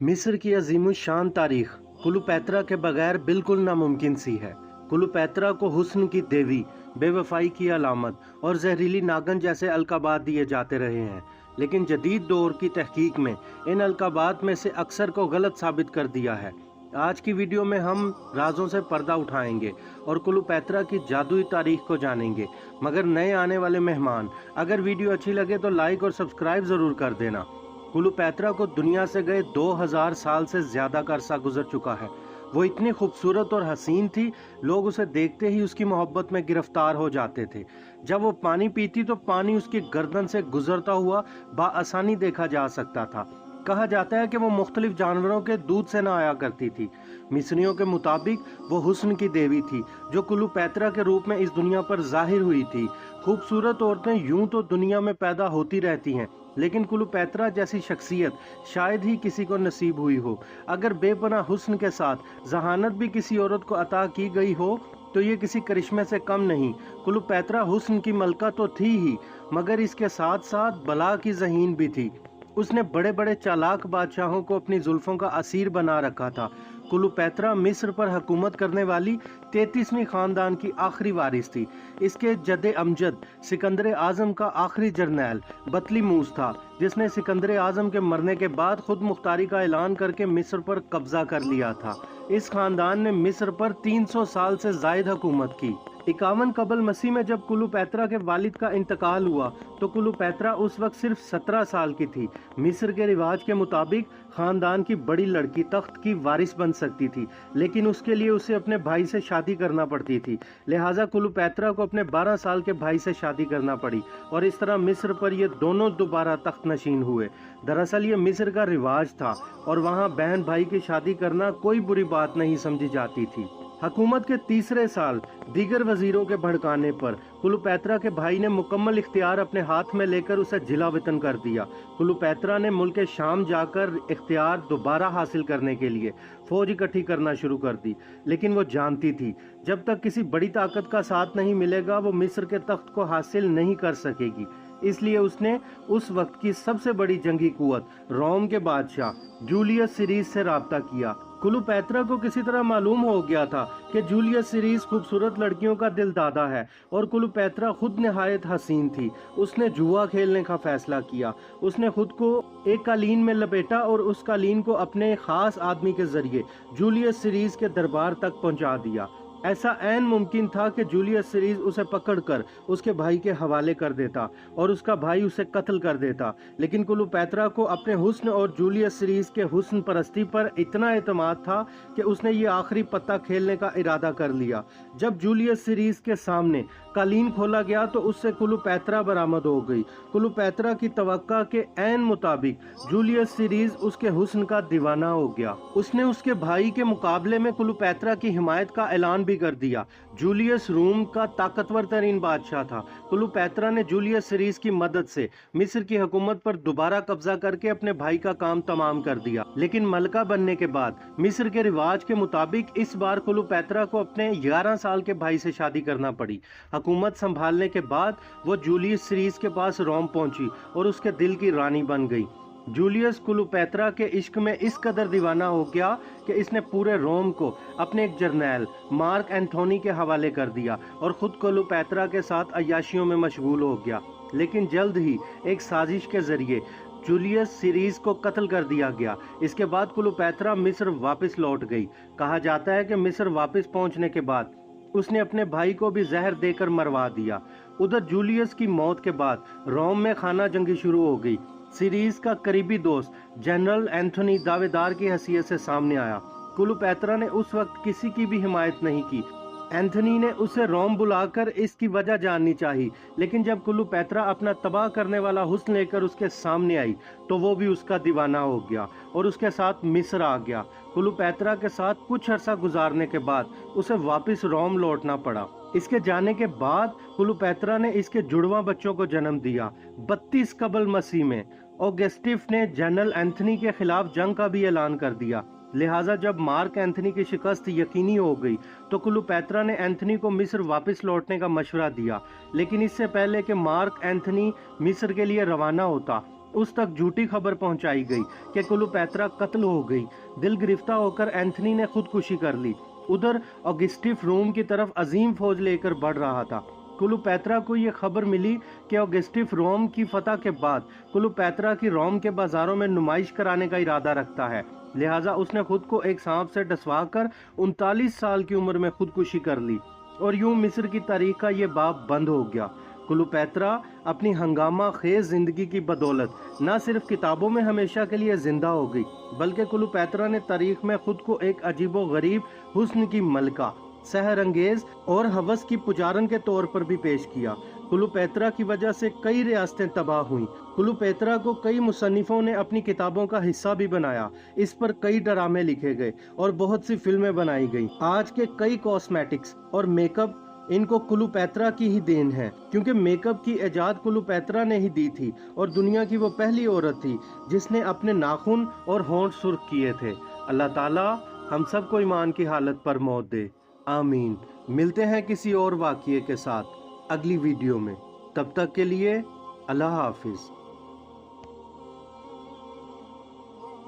मिस्र की अजीमुशान तारीख क्लियोपेत्रा के बगैर बिल्कुल नामुमकिन सी है। क्लियोपेत्रा को हुस्न की देवी, बेवफाई की अलामत और जहरीली नागन जैसे अलकाबात दिए जाते रहे हैं, लेकिन जदीद दौर की तहकीक में इन अलकाबात में से अक्सर को गलत साबित कर दिया है। आज की वीडियो में हम राजों से पर्दा उठाएंगे और क्लियोपेत्रा की जादुई तारीख को जानेंगे। मगर नए आने वाले मेहमान, अगर वीडियो अच्छी लगे तो लाइक और सब्सक्राइब ज़रूर कर देना। क्लियोपेत्रा को दुनिया से गए 2000 साल से ज्यादा का अरसा गुजर चुका है। वो इतनी खूबसूरत और हसीन थी, लोग उसे देखते ही उसकी मोहब्बत में गिरफ्तार हो जाते थे। जब वो पानी पीती तो पानी उसकी गर्दन से गुजरता हुआ बाआसानी देखा जा सकता था। कहा जाता है कि वो मुख्तलिफ जानवरों के दूध से ना आया करती थी। मिस्रियों के मुताबिक वो हुस्न की देवी थी जो क्लियोपेत्रा के रूप में इस दुनिया पर जाहिर हुई थी। खूबसूरत औरतें यूं तो दुनिया में पैदा होती रहती हैं, लेकिन क्लियोपेत्रा जैसी शख्सियत शायद ही किसी को नसीब हुई हो। अगर बेपनाह हुस्न के साथ जहानत भी किसी औरत को अता की गई हो तो ये किसी करिश्मे से कम नहीं। क्लियोपेत्रा हुस्न की मलका तो थी ही, मगर इसके साथ साथ बला की ज़हीन भी थी। उसने बड़े बड़े चालाक बादशाहों को अपनी जुल्फों का असीर बना रखा था। क्लियोपेत्रा मिस्र पर हुकूमत करने वाली 33वीं खानदान की आखिरी वारिस थी। इसके जद्दे अमजद सिकंदर आजम का आखिरी जर्नैल बतलीमूस था, जिसने सिकंदर आजम के मरने के बाद खुद मुख्तारी का ऐलान करके मिस्र पर कब्जा कर लिया था। इस खानदान ने मिस्र पर 300 साल से जायद हुकूमत की। 51 कबल मसीह में जब क्लियोपेत्रा के वालिद का इंतकाल हुआ तो क्लियोपेत्रा उस वक्त सिर्फ 17 साल की थी। मिस्र के रिवाज के मुताबिक खानदान की बड़ी लड़की तख्त की वारिस बन सकती थी, लेकिन उसके लिए उसे अपने भाई से शादी करना पड़ती थी। लिहाजा क्लियोपेत्रा को अपने 12 साल के भाई से शादी करना पड़ी और इस तरह मिस्र पर ये दोनों दोबारा तख्त नशीन हुए। दरअसल ये मिस्र का रिवाज था और वहाँ बहन भाई की शादी करना कोई बुरी बात नहीं समझी जाती थी। हुकूमत के तीसरे साल दीगर वजीरों के भड़काने पर क्लियोपेत्रा के भाई ने मुकम्मल इख्तियार अपने हाथ में लेकर उसे जिला वतन कर दिया। क्लियोपेत्रा ने मुल्क शाम जाकर इख्तियार दोबारा हासिल करने के लिए फौज इकट्ठी करना शुरू कर दी, लेकिन वो जानती थी जब तक किसी बड़ी ताकत का साथ नहीं मिलेगा वो मिस्र के तख्त को हासिल नहीं कर सकेगी। इसलिए उसने उस वक्त की सबसे बड़ी जंगी कुव्वत रोम के बादशाह जूलियस सीरीज से राब्ता किया। क्लियोपेत्रा को किसी तरह मालूम हो गया था कि जूलियस सीरीज खूबसूरत लड़कियों का दिल दादा है और क्लियोपेत्रा खुद निहायत हसीन थी। उसने जुआ खेलने का फैसला किया। उसने खुद को एक कालीन में लपेटा और उस कालीन को अपने खास आदमी के जरिए जूलियस सीरीज के दरबार तक पहुंचा दिया। ऐसा ऐन मुमकिन था कि जूलियस सीरीज उसे पकड़कर उसके भाई के हवाले कर देता और उसका भाई उसे कत्ल कर देता, लेकिन क्लियोपेत्रा को अपने हुस्न और जूलियस सीरीज के हुस्न परस्ती पर इतना एतमाद था कि उसने ये आखिरी पत्ता खेलने का इरादा कर लिया। जब जूलियस सीरीज के सामने कालीन खोला गया तो उससे क्लियोपेत्रा बरामद हो गई। क्लियोपेत्रा की तवक्का के ऐन मुताबिक जूलियस सीरीज उसके हुस्न का दीवाना हो गया। उसने उसके भाई के मुकाबले में क्लियोपेत्रा की हिमायत का ऐलान कर दिया। जूलियस रोम का ताकतवर तरीन बादशाह था। क्लियोपेत्रा ने जूलियस सीरीज की मदद से मिस्र की हुकूमत पर दोबारा कब्जा करके अपने भाई का काम तमाम कर दिया, लेकिन मलका बनने के बाद मिस्र के रिवाज के मुताबिक इस बार क्लियोपेत्रा को अपने 11 साल के भाई से शादी करना पड़ी। हुकूमत संभालने के बाद वो जूलियस सीरीज के पास रोम पहुंची और उसके दिल की रानी बन गई। जूलियस क्लियोपेत्रा के इश्क में इस कदर दीवाना हो गया कि इसने पूरे रोम को अपने एक जर्नैल मार्क एंथोनी के हवाले कर दिया और खुद क्लियोपेत्रा के साथ अय्याशियों में मशगूल हो गया। लेकिन जल्द ही एक साजिश के जरिए जूलियस सीरीज को कत्ल कर दिया गया। इसके बाद क्लियोपेत्रा मिस्र वापस लौट गई। कहा जाता है कि मिस्र वापस पहुंचने के बाद उसने अपने भाई को भी जहर देकर मरवा दिया। उधर जूलियस की मौत के बाद रोम में खाना जंगी शुरू हो गई। सीरीज का करीबी दोस्त जनरल एंथोनी दावेदार की हैसियत से सामने आया। क्लियोपेत्रा ने उस वक्त किसी की भी हिमायत नहीं की। एंथोनी ने उसे रोम बुलाकर इसकी वजह जाननी चाहिए, लेकिन जब क्लियोपेत्रा अपना तबाह करने वाला हुस्न लेकर उसके सामने आई तो वो भी उसका दीवाना हो गया और उसके साथ मिस्र आ गया। क्लियोपेत्रा के साथ कुछ अरसा गुजारने के बाद उसे वापस रोम लौटना पड़ा। इसके जाने के बाद क्लियोपेत्रा ने इसके जुड़वां बच्चों को जन्म दिया। 32 कबल मसीह में ऑगस्टिफ ने जनरल एंथोनी के खिलाफ जंग का भी ऐलान कर दिया। लिहाजा जब मार्क एंथोनी की शिकस्त यकीनी हो गई तो क्लियोपेत्रा ने एंथोनी को मिस्र वापस लौटने का मशवरा दिया, लेकिन इससे पहले कि मार्क एंथोनी मिस्र के लिए रवाना होता उस तक झूठी खबर पहुंचाई गई कि क्लोपेत्रा कत्ल हो गई। दिल गिरफ्तार होकर एंथनी ने खुदकुशी कर ली। उधर ऑगस्टिफ रोम की तरफ अजीम फौज लेकर बढ़ रहा था। क्लोपेत्रा को यह खबर मिली कि ऑगस्टिफ रोम की फतह के बाद क्लोपेत्रा की रोम के बाजारों में नुमाइश कराने का इरादा रखता है। लिहाजा उसने खुद को एक सांप से डसवा कर 39 साल की उम्र में खुदकुशी कर ली और यूं मिस्र की तारीख का ये बाब बंद हो गया। क्लोपेत्रा अपनी हंगामा खेज जिंदगी की बदौलत न सिर्फ किताबों में हमेशा के लिए जिंदा हो गई, बल्कि क्लोपेत्रा ने तारीख में खुद को एक अजीबो गरीब हुस्न की मलका, सहर अंगेज और हवस की पुजारन के तौर पर भी पेश किया। क्लोपेत्रा की वजह से कई रियासतें तबाह हुईं। क्लोपेत्रा को कई मुसन्निफों ने अपनी किताबों का हिस्सा भी बनाया। इस पर कई ड्रामे लिखे गए और बहुत सी फिल्में बनाई गईं। आज के कई कॉस्मेटिक्स और मेकअप इनको क्लोपेत्रा की ही देन है, क्योंकि मेकअप की इजाद क्लोपेत्रा ने ही दी थी और दुनिया की वो पहली औरत थी जिसने अपने नाखून और होंठ सुर्ख किए थे। अल्लाह ताला हम सबको ईमान की हालत पर मौत दे, आमीन। मिलते हैं किसी और वाक़िए के साथ अगली वीडियो में। तब तक के लिए अल्लाह हाफिज।